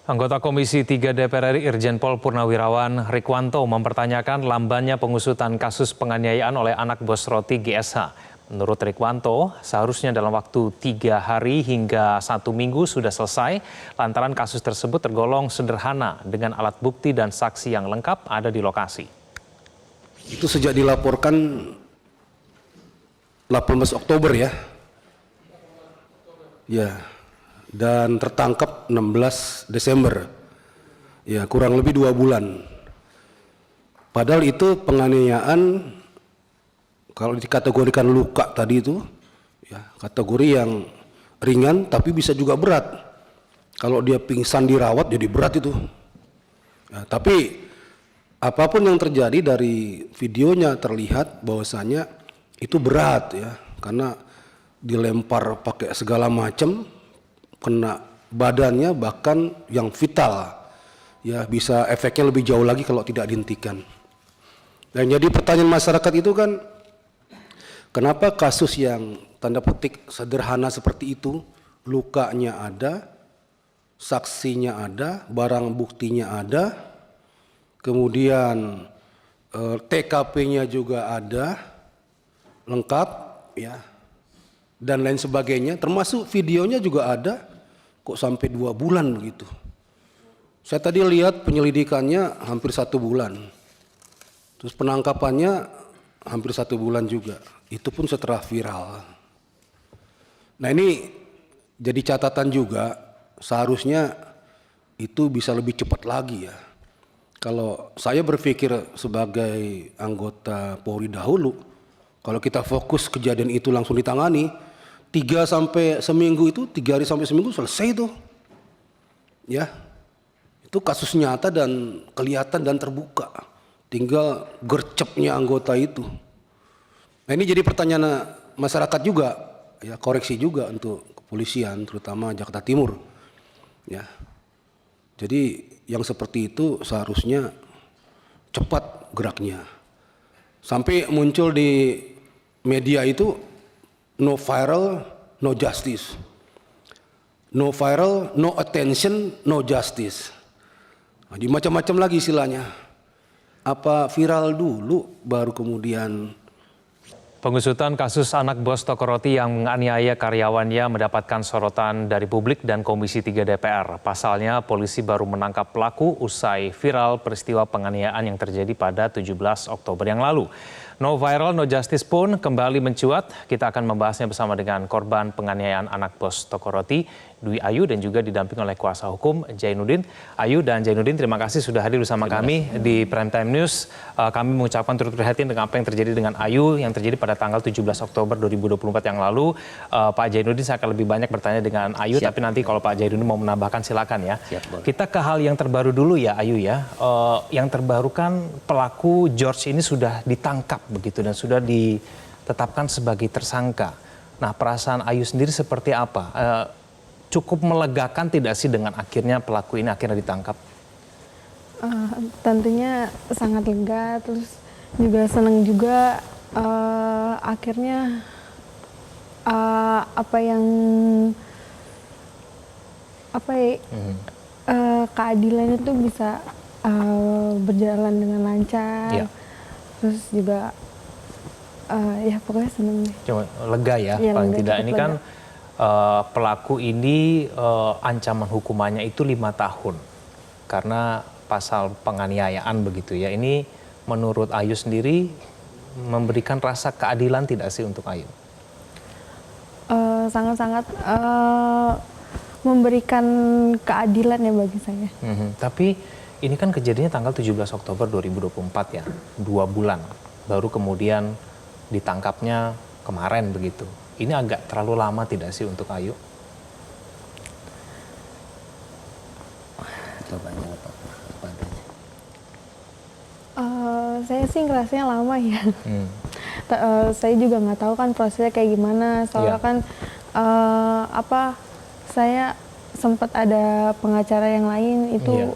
Anggota Komisi 3 DPR RI Irjen Pol Purnawirawan Rikwanto mempertanyakan lambannya pengusutan kasus penganiayaan oleh anak bos roti GSH. Menurut Rikwanto, seharusnya dalam waktu 3 hari hingga 1 minggu sudah selesai, lantaran kasus tersebut tergolong sederhana dengan alat bukti dan saksi yang lengkap ada di lokasi. Itu sejak dilaporkan 18 Oktober ya. Ya. Dan tertangkap 16 Desember. Ya, kurang lebih 2 bulan. Padahal itu penganiayaan kalau dikategorikan luka tadi itu ya, kategori yang ringan tapi bisa juga berat. Kalau dia pingsan dirawat jadi berat itu. Ya, tapi apapun yang terjadi dari videonya terlihat bahwasanya itu berat ya, karena dilempar pakai segala macam, kena badannya bahkan yang vital ya, bisa efeknya lebih jauh lagi kalau tidak dihentikan. Dan jadi pertanyaan masyarakat itu kan, kenapa kasus yang tanda petik sederhana seperti itu, lukanya ada, saksinya ada, barang buktinya ada, kemudian TKP-nya juga ada lengkap ya, dan lain sebagainya, termasuk videonya juga ada, kok sampai 2 bulan begitu. Saya tadi lihat penyelidikannya hampir 1 bulan, terus penangkapannya hampir 1 bulan juga, itu pun setelah viral. Nah ini jadi catatan juga, seharusnya itu bisa lebih cepat lagi ya. Kalau saya berpikir sebagai anggota Polri dahulu, kalau kita fokus kejadian itu langsung ditangani, 3 sampai seminggu itu, 3 hari sampai seminggu selesai itu. Ya, itu kasus nyata dan kelihatan dan terbuka. Tinggal gercepnya anggota itu. Nah ini jadi pertanyaan masyarakat juga, ya, koreksi juga untuk kepolisian, terutama Jakarta Timur. Ya, jadi yang seperti itu seharusnya cepat geraknya. Sampai muncul di media itu, no viral, no justice. No viral, no attention, no justice. Nah, di macam-macam lagi istilahnya. Apa viral dulu, baru kemudian. Pengusutan kasus anak bos toko roti yang menganiaya karyawannya mendapatkan sorotan dari publik dan Komisi 3 DPR. Pasalnya, polisi baru menangkap pelaku usai viral peristiwa penganiayaan yang terjadi pada 17 Oktober yang lalu. No viral, no justice pun kembali mencuat. Kita akan membahasnya bersama dengan korban penganiayaan anak bos toko roti, Dwi Ayu, dan juga didamping oleh kuasa hukum Jainuddin. Ayu dan Jainuddin, terima kasih sudah hadir bersama kami di Primetime News. Kami mengucapkan turut prihatin dengan apa yang terjadi dengan Ayu yang terjadi pada tanggal 17 Oktober 2024 yang lalu. Pak Jainuddin, saya akan lebih banyak bertanya dengan Ayu, tapi nanti kalau Pak Jainuddin mau menambahkan silakan ya. Kita ke hal yang terbaru dulu ya Ayu ya. Yang terbaru kan pelaku George ini sudah ditangkap begitu dan sudah ditetapkan sebagai tersangka. Nah, perasaan Ayu sendiri seperti apa? Cukup melegakan tidak sih dengan akhirnya pelaku ini akhirnya ditangkap? Tentunya sangat lega, terus juga senang juga akhirnya keadilan itu bisa berjalan dengan lancar. Terus juga ya pokoknya senang deh. Cuma lega ya, paling tidak. Ini kan pelaku ini ancaman hukumannya itu 5 tahun karena pasal penganiayaan begitu ya. Ini menurut Ayu sendiri memberikan rasa keadilan tidak sih untuk Ayu? Sangat-sangat memberikan keadilan ya bagi saya. Tapi ini kan kejadiannya tanggal 17 Oktober 2024 ya, 2 bulan. Baru kemudian ditangkapnya kemarin begitu. Ini agak terlalu lama tidak sih untuk Ayu? Saya sih ngerasanya lama ya. Saya juga nggak tahu kan prosesnya kayak gimana. Soalnya kan saya sempat ada pengacara yang lain itu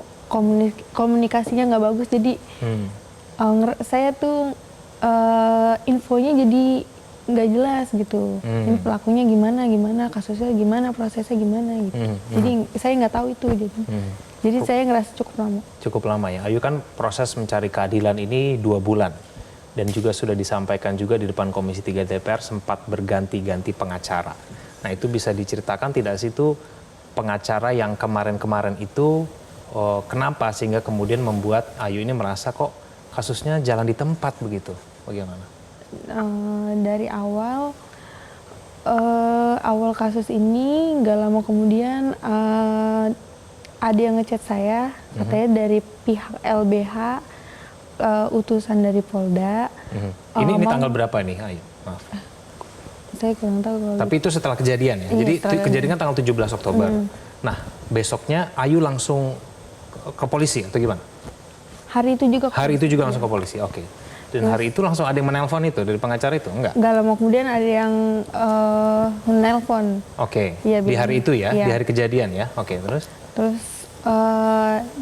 komunikasinya nggak bagus. Jadi saya tuh infonya jadi nggak jelas gitu. Ini pelakunya gimana, kasusnya gimana, prosesnya gimana gitu. Jadi saya nggak tahu itu. Jadi saya ngerasa cukup lama. Cukup lama ya. Ayu, kan proses mencari keadilan ini 2 bulan. Dan juga sudah disampaikan juga di depan Komisi 3 DPR sempat berganti-ganti pengacara. Nah, itu bisa diceritakan tidak sih itu pengacara yang kemarin-kemarin itu kenapa sehingga kemudian membuat Ayu ini merasa kok kasusnya jalan di tempat begitu? Bagaimana? Dari awal kasus ini nggak lama kemudian ada yang ngechat saya, katanya dari pihak LBH, utusan dari Polda. Ini tanggal berapa nih, Ayu? Maaf. Saya kurang tahu kalau Tapi itu setelah kejadian ya? Iya, Jadi setelah kejadian kan tanggal 17 Oktober. Nah, besoknya Ayu langsung ke polisi atau gimana? hari itu juga. Hari itu juga langsung ke polisi, oke. Dan hari itu langsung ada yang menelpon itu dari pengacara itu, enggak? Nggak lama kemudian ada yang menelpon. Oke, Iya, di hari itu ya, iya. di hari kejadian ya, oke, terus? Terus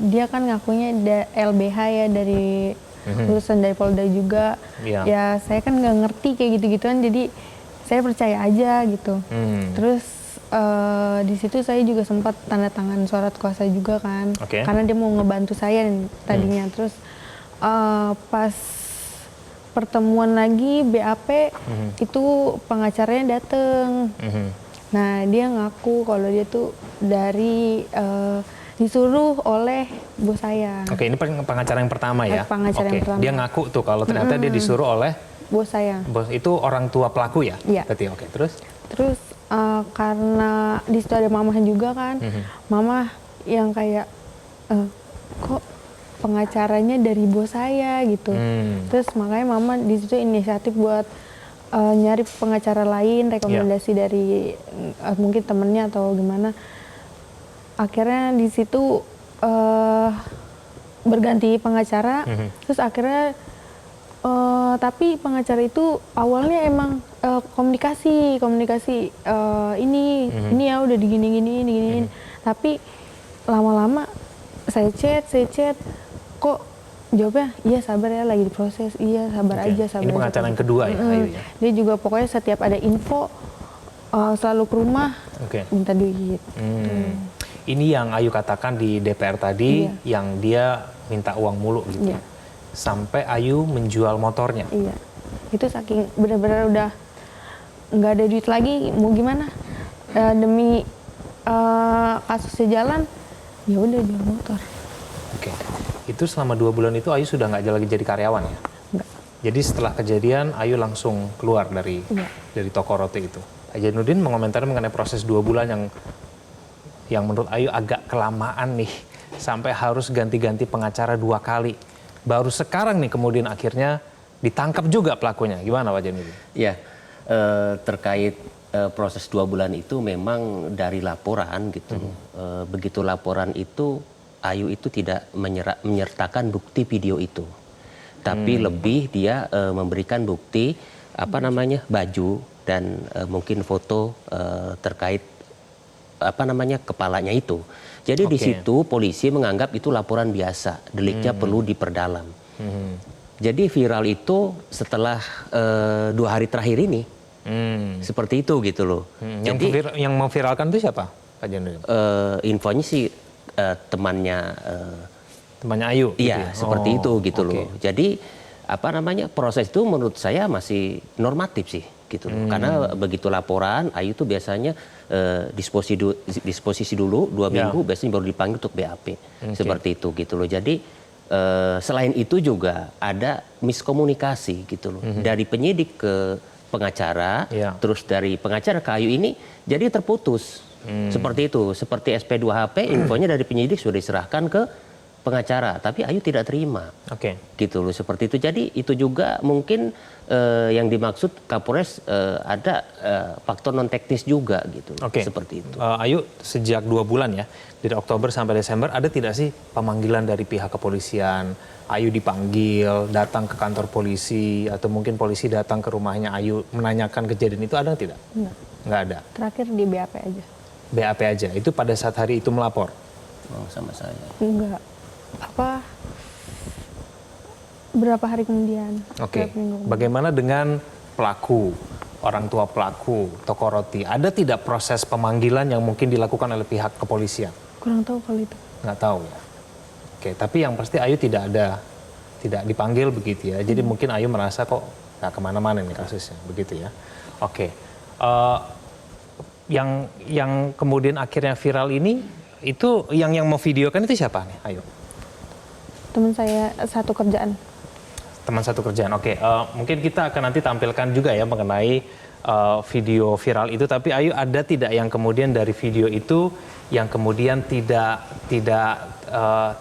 dia kan ngakunya LBH ya, dari utusan dari Polda juga. Iya. Ya saya kan nggak ngerti kayak gitu-gituan, jadi saya percaya aja gitu. Terus di situ saya juga sempat tanda tangan surat kuasa juga kan, Oke. karena dia mau ngebantu saya tadinya. Terus pas pertemuan lagi BAP itu pengacaranya dateng. Nah, dia ngaku kalau dia tuh dari disuruh oleh bos saya. Oke, ini pengacara yang pertama ya? Pengacara yang Oke, pertama. dia ngaku tuh kalau ternyata dia disuruh oleh Bos saya. bos itu orang tua pelaku ya? Iya. Berarti oke, terus? Terus karena di situ ada mamah juga kan, mamah yang kayak kok pengacaranya dari bos saya gitu. Terus makanya mama di situ inisiatif buat nyari pengacara lain, rekomendasi dari mungkin temennya atau gimana. Akhirnya di situ berganti pengacara, terus akhirnya tapi pengacara itu awalnya emang komunikasi ini ya udah diginiin. Tapi lama-lama saya chat kok jawabnya iya sabar ya lagi diproses, iya sabar aja sabar. Ini aja. pengacara yang kedua ya, Ayu ya? Dia juga pokoknya setiap ada info selalu ke rumah minta duit. Ini yang Ayu katakan di DPR tadi, yang dia minta uang mulu gitu. Iya. Sampai Ayu menjual motornya. Iya, itu saking benar-benar udah nggak ada duit lagi, mau gimana? Demi kasusnya jalan, ya udah jual motor. Oke, itu selama 2 bulan itu Ayu sudah nggak lagi jadi karyawan ya? Enggak. Jadi setelah kejadian Ayu langsung keluar dari toko roti itu. Pak Jainuddin mengomentari mengenai proses 2 bulan yang menurut Ayu agak kelamaan nih, sampai harus ganti-ganti pengacara 2 kali. Baru sekarang nih kemudian akhirnya ditangkap juga pelakunya. Gimana Pak Jainuddin? Ya, terkait proses 2 bulan itu memang dari laporan gitu. Begitu laporan itu, Ayu itu tidak menyertakan bukti video itu. Tapi lebih dia memberikan bukti baju dan mungkin foto terkait kepalanya itu. Jadi di situ polisi menganggap itu laporan biasa, deliknya perlu diperdalam. Jadi viral itu setelah 2 hari terakhir ini, seperti itu gitu loh. Jadi yang memviralkan itu siapa, Pak Jainuddin? Infonya sih temannya Ayu. iya, gitu ya? seperti itu gitu loh. Jadi proses itu menurut saya masih normatif sih gitu loh. Karena begitu laporan, Ayu itu biasanya disposisi dulu 2 minggu, biasanya baru dipanggil untuk BAP. Seperti itu gitu loh. Jadi selain itu juga ada miskomunikasi gitu loh. Dari penyidik ke pengacara, terus dari pengacara ke Ayu ini jadi terputus. Seperti itu. Seperti SP2HP infonya dari penyidik sudah diserahkan ke pengacara, tapi Ayu tidak terima. Gitu loh, seperti itu. Jadi itu juga mungkin yang dimaksud Kapolres ada faktor non teknis juga gitu. Seperti itu. Ayu, sejak 2 bulan ya, dari Oktober sampai Desember, ada tidak sih pemanggilan dari pihak kepolisian? Ayu dipanggil, datang ke kantor polisi, atau mungkin polisi datang ke rumahnya Ayu menanyakan kejadian itu, ada tidak? Nggak ada. Terakhir di BAP aja. BAP aja. Itu pada saat hari itu melapor? Oh, sama saya. Enggak. Berapa hari kemudian. Bagaimana dengan pelaku, orang tua pelaku, toko roti? Ada tidak proses pemanggilan yang mungkin dilakukan oleh pihak kepolisian? Kurang tahu kalau itu. Nggak tahu ya. Oke, tapi yang pasti Ayu tidak dipanggil begitu ya. Jadi mungkin Ayu merasa kok nggak kemana-mana nih kasusnya, begitu ya. Oke, yang kemudian akhirnya viral ini itu yang mau videokan itu siapa nih, Ayu? Teman saya satu kerjaan. Teman satu kerjaan. Oke, mungkin kita akan nanti tampilkan juga ya mengenai video viral itu. Tapi Ayu, ada tidak yang kemudian dari video itu yang kemudian tidak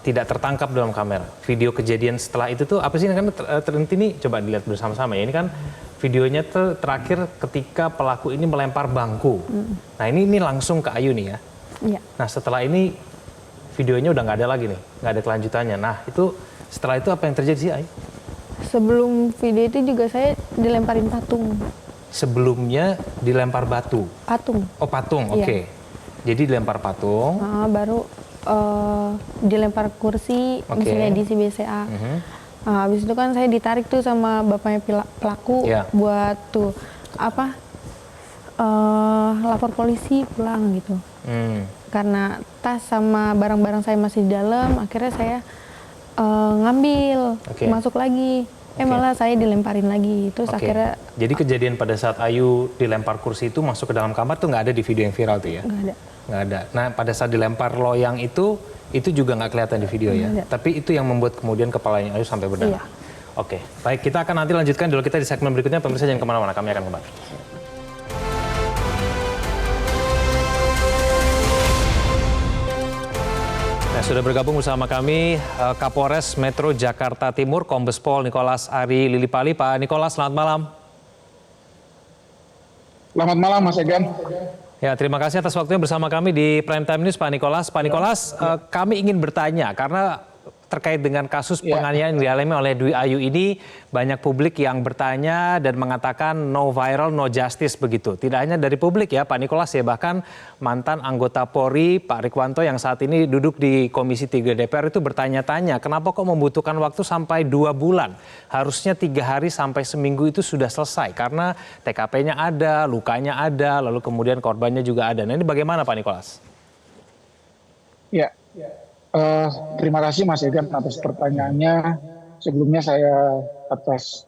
tertangkap dalam kamera? Video kejadian setelah itu tuh apa sih? Kan terhenti nih, coba dilihat bersama-sama ya. Ini kan videonya terakhir ketika pelaku ini melempar bangku. Nah ini langsung ke Ayu nih ya. Iya. Nah setelah ini videonya udah nggak ada lagi nih, nggak ada kelanjutannya. Nah itu setelah itu apa yang terjadi sih, Ayu? Sebelum video itu juga saya dilemparin patung. Sebelumnya dilempar batu. Patung. Oh patung, oke. Iya. Jadi dilempar patung. Baru dilempar kursi, misalnya di CBCA. Habis itu kan saya ditarik tuh sama bapaknya pelaku buat tuh lapor polisi pulang gitu. Karena tas sama barang-barang saya masih di dalam, akhirnya saya ngambil, masuk lagi. Malah saya dilemparin lagi, terus akhirnya. Jadi kejadian pada saat Ayu dilempar kursi itu masuk ke dalam kamar tuh nggak ada di video yang viral tuh ya? Nggak ada. Nggak ada. Nah pada saat dilempar loyang itu juga nggak kelihatan di video ya? Ada. Tapi itu yang membuat kemudian kepalanya Ayu sampai berdarah? Iya. Oke, baik, kita akan nanti lanjutkan dulu kita di segmen berikutnya. Pemirsa jangan kemana-mana, kami akan kembali. Nah, sudah bergabung bersama kami Kapolres Metro Jakarta Timur, Kombes Pol Nikolas Ari Lilipali. Pak Nikolas, selamat malam. Selamat malam, Mas Egan. Ya, terima kasih atas waktunya bersama kami di Prime Time News, Pak Nikolas. Pak Nikolas, kami ingin bertanya karena terkait dengan kasus penganiayaan yang dialami oleh Dwi Ayu ini, banyak publik yang bertanya dan mengatakan no viral, no justice begitu. Tidak hanya dari publik ya Pak Nikolas ya, bahkan mantan anggota Polri Pak Rikwanto yang saat ini duduk di Komisi 3 DPR itu bertanya-tanya kenapa kok membutuhkan waktu sampai 2 bulan. Harusnya 3 hari sampai seminggu itu sudah selesai karena TKP-nya ada, lukanya ada, lalu kemudian korbannya juga ada. Nah ini bagaimana Pak Nikolas? Ya. Terima kasih Mas Egan atas pertanyaannya. Sebelumnya saya atas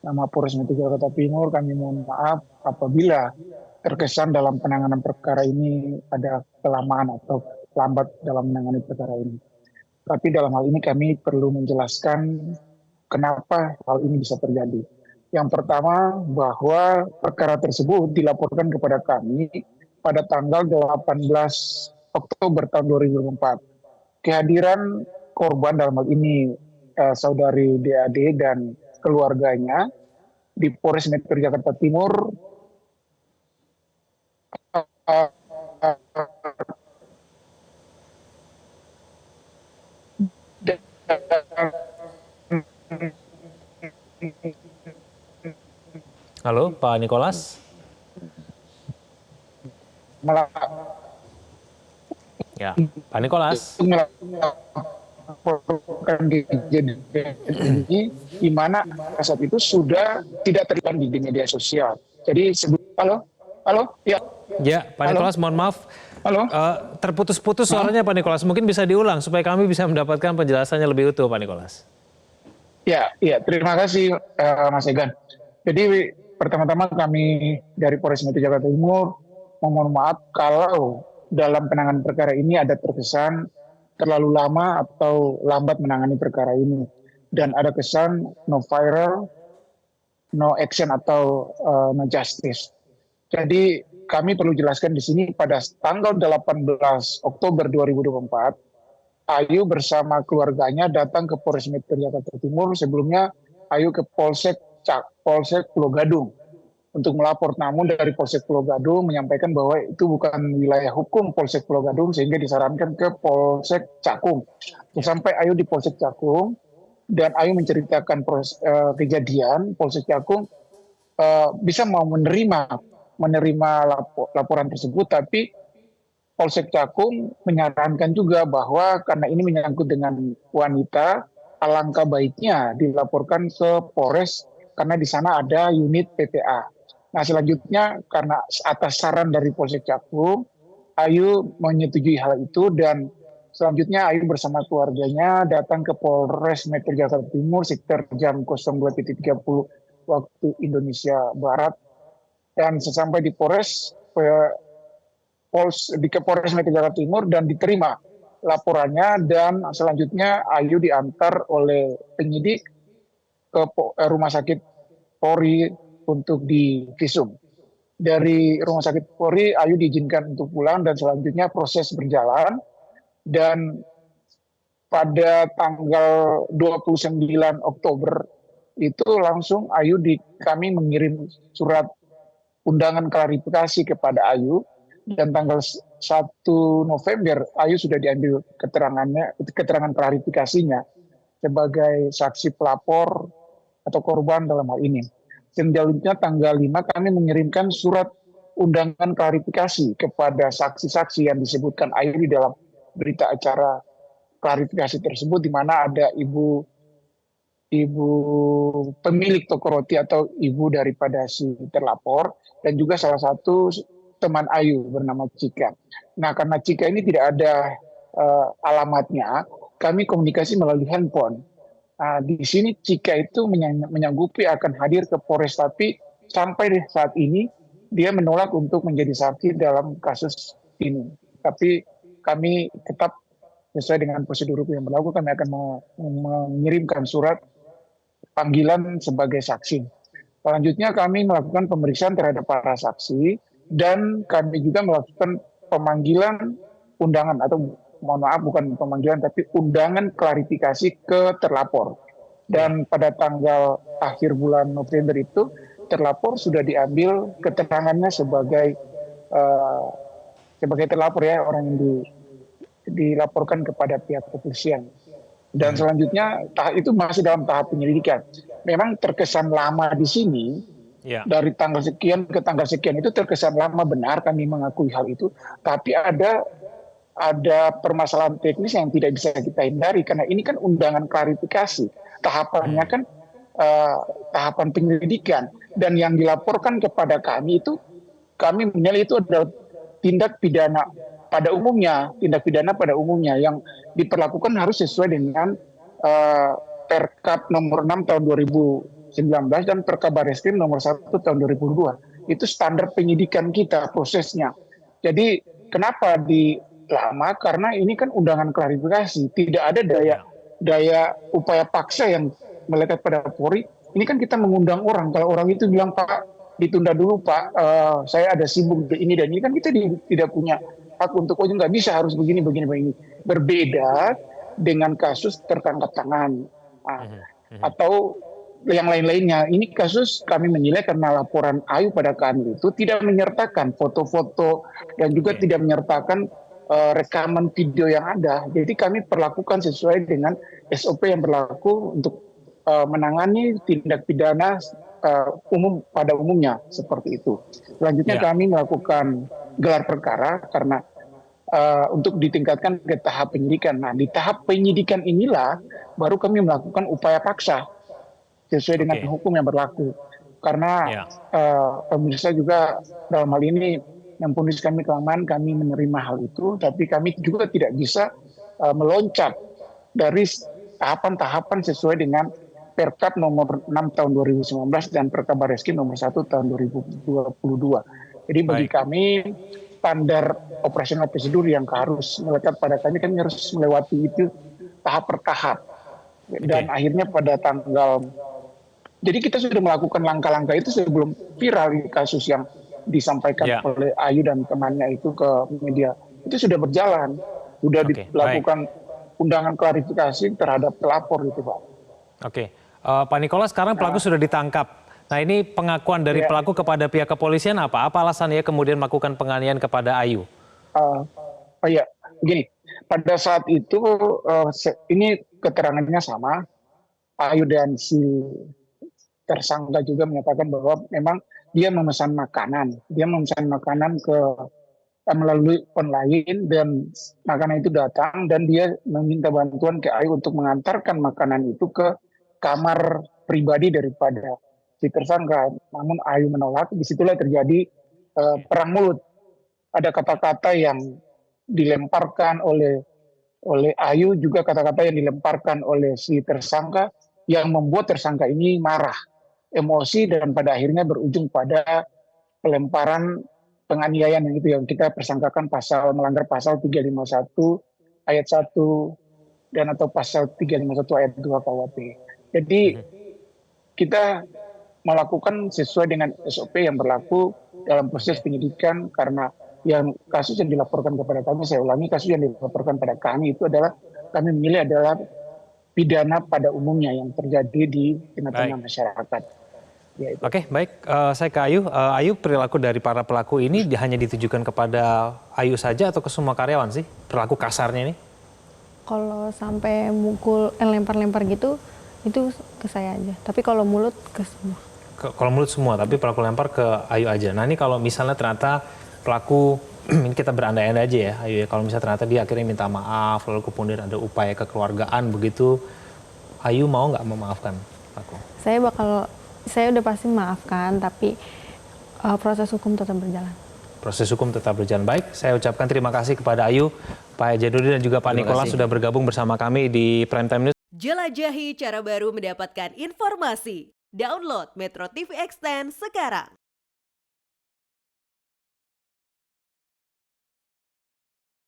nama Polres Metro Jakarta Timur kami mohon maaf apabila terkesan dalam penanganan perkara ini ada kelamaan atau lambat dalam menangani perkara ini. Tapi dalam hal ini kami perlu menjelaskan kenapa hal ini bisa terjadi. Yang pertama bahwa perkara tersebut dilaporkan kepada kami pada tanggal 18 Oktober tahun 2024. Kehadiran korban dalam hal ini saudari DAD dan keluarganya di Polres Metro Jakarta Timur Halo Pak Nikolas. Ya, Pak Nikolas. Melaporkan kejadian ini di mana saat itu sudah tidak terlihat di media sosial. Jadi halo, ya. Ya, Pak Nikolas, mohon maaf. Halo. Terputus-putus suaranya Pak Nikolas. Mungkin bisa diulang supaya kami bisa mendapatkan penjelasannya lebih utuh, Pak Nikolas. Ya, terima kasih Mas Egan. Jadi pertama-tama kami dari Polres Metro Jakarta Timur mohon maaf kalau dalam penanganan perkara ini ada terkesan terlalu lama atau lambat menangani perkara ini. Dan ada kesan no viral, no action atau no justice. Jadi kami perlu jelaskan di sini pada tanggal 18 Oktober 2024, Ayu bersama keluarganya datang ke Polres Metro Jakarta Timur. Sebelumnya Ayu ke Polsek Pulau Gadung untuk melapor, namun dari Polsek Pulau Gadung menyampaikan bahwa itu bukan wilayah hukum Polsek Pulau Gadung sehingga disarankan ke Polsek Cakung. Sampai Ayu di Polsek Cakung dan Ayu menceritakan kejadian, Polsek Cakung bisa mau menerima laporan tersebut, tapi Polsek Cakung menyarankan juga bahwa karena ini menyangkut dengan wanita, alangkah baiknya dilaporkan ke Polres karena di sana ada unit PPA. Nah selanjutnya karena atas saran dari Polsek Cakung, Ayu menyetujui hal itu dan Selanjutnya Ayu bersama keluarganya datang ke Polres Metro Jakarta Timur sekitar jam 02.30 waktu Indonesia Barat. Dan sesampai di Polres Metro Jakarta Timur dan diterima laporannya, dan selanjutnya Ayu diantar oleh penyidik ke Rumah Sakit Polri untuk divisum. Dari Rumah Sakit Polri, Ayu diizinkan untuk pulang dan selanjutnya proses berjalan. Dan pada tanggal 29 Oktober itu langsung kami mengirim surat undangan klarifikasi kepada Ayu, dan tanggal 1 November Ayu sudah diambil keterangan klarifikasinya sebagai saksi pelapor atau korban dalam hal ini. Selanjutnya tanggal 5 kami mengirimkan surat undangan klarifikasi kepada saksi-saksi yang disebutkan Ayu di dalam berita acara klarifikasi tersebut, di mana ada ibu pemilik toko roti atau ibu daripada si terlapor, dan juga salah satu teman Ayu bernama Cika. Nah, karena Cika ini tidak ada alamatnya, kami komunikasi melalui handphone. Di sini Cika itu menyanggupi akan hadir ke Polres, tapi sampai saat ini dia menolak untuk menjadi saksi dalam kasus ini. Tapi kami tetap sesuai dengan prosedur hukum yang berlaku, kami akan mengirimkan surat panggilan sebagai saksi. Selanjutnya kami melakukan pemeriksaan terhadap para saksi, dan kami juga melakukan pemanggilan undangan, atau mohon maaf bukan pemanggilan tapi undangan klarifikasi ke terlapor. Dan pada tanggal akhir bulan November itu terlapor sudah diambil keterangannya sebagai terlapor, ya, orang yang dilaporkan kepada pihak kepolisian. Dan selanjutnya itu masih dalam tahap penyelidikan. Memang terkesan lama di sini, dari tanggal sekian ke tanggal sekian itu terkesan lama, benar, kami mengakui hal itu. Tapi ada permasalahan teknis yang tidak bisa kita hindari, karena ini kan undangan klarifikasi. Tahapannya kan tahapan penyelidikan, dan yang dilaporkan kepada kami itu, kami menilai itu adalah tindak pidana pada umumnya yang diperlakukan harus sesuai dengan Perkap nomor 6 tahun 2019 dan Perkabareskrim nomor 1 tahun 2002. Itu standar penyidikan kita prosesnya. Jadi kenapa lama? Karena ini kan undangan klarifikasi, tidak ada daya upaya paksa yang melekat pada Polri. Ini kan kita mengundang orang, kalau orang itu bilang, Pak, ditunda dulu Pak, saya ada sibuk ini dan ini, kan kita tidak punya hak untuk nggak bisa, harus begini. Berbeda dengan kasus tertangkap tangan atau yang lain-lainnya. Ini kasus kami menilai karena laporan Ayu pada kami itu tidak menyertakan foto-foto dan juga tidak menyertakan rekaman video yang ada. Jadi kami perlakukan sesuai dengan SOP yang berlaku untuk menangani tindak pidana umum pada umumnya, seperti itu. Selanjutnya kami melakukan gelar perkara karena untuk ditingkatkan ke tahap penyidikan. Nah, di tahap penyidikan inilah baru kami melakukan upaya paksa sesuai dengan hukum yang berlaku. Karena pemirsa juga dalam hal ini yang ponis kami kelamaan, kami menerima hal itu, tapi kami juga tidak bisa meloncat dari tahapan-tahapan sesuai dengan Perkap nomor 6 tahun 2019 dan Perkabareskrim nomor 1 tahun 2022. Jadi bagi kami standar operasional prosedur yang harus melekat pada kami harus melewati itu tahap per tahap. Dan akhirnya pada jadi kita sudah melakukan langkah-langkah itu sebelum viral kasus yang disampaikan oleh Ayu dan temannya itu ke media. Itu sudah berjalan, sudah dilakukan undangan klarifikasi terhadap pelapor itu, Pak. Pak Nikolas, sekarang pelaku sudah ditangkap. Nah, ini pengakuan dari pelaku kepada pihak kepolisian apa? Apa alasannya kemudian melakukan penganiayaan kepada Ayu? Begini, pada saat itu ini keterangannya sama. Ayu dan si tersangka juga menyatakan bahwa memang dia memesan makanan. Dia memesan makanan melalui online, dan makanan itu datang, dan dia meminta bantuan ke Ayu untuk mengantarkan makanan itu ke kamar pribadi daripada si tersangka. Namun Ayu menolak. Disitulah terjadi perang mulut. Ada kata-kata yang dilemparkan oleh oleh Ayu, juga kata-kata yang dilemparkan oleh si tersangka yang membuat tersangka ini marah, emosi, dan pada akhirnya berujung pada pelemparan penganiayaan yang kita persangkakan melanggar pasal 351 ayat 1 dan atau pasal 351 ayat 2 KUHP. Jadi kita melakukan sesuai dengan SOP yang berlaku dalam proses penyidikan, karena kasus yang dilaporkan kepada kami, saya ulangi, kasus yang dilaporkan pada kami itu adalah, kami memilih adalah pidana pada umumnya yang terjadi di tengah-tengah masyarakat. Ya, Oke, baik. Saya ke Ayu. Ayu, perilaku dari para pelaku ini hanya ditujukan kepada Ayu saja atau ke semua karyawan sih? Perilaku kasarnya ini? Kalau sampai mukul, lempar-lempar gitu, itu ke saya aja. Tapi kalau mulut ke semua. Kalau mulut semua, tapi pelaku lempar ke Ayu aja. Nah ini kalau misalnya ternyata pelaku, ini kita berandai-andai aja ya Ayu, kalau misalnya ternyata dia akhirnya minta maaf, lalu kemudian ada upaya kekeluargaan begitu, Ayu mau nggak memaafkan pelaku? Saya udah pasti maafkan, tapi proses hukum tetap berjalan. Proses hukum tetap berjalan. Baik, saya ucapkan terima kasih kepada Ayu, Pak Jadudin dan juga Pak Nikolas sudah bergabung bersama kami di Prime Time News. Jelajahi cara baru mendapatkan informasi. Download Metro TV Extend sekarang.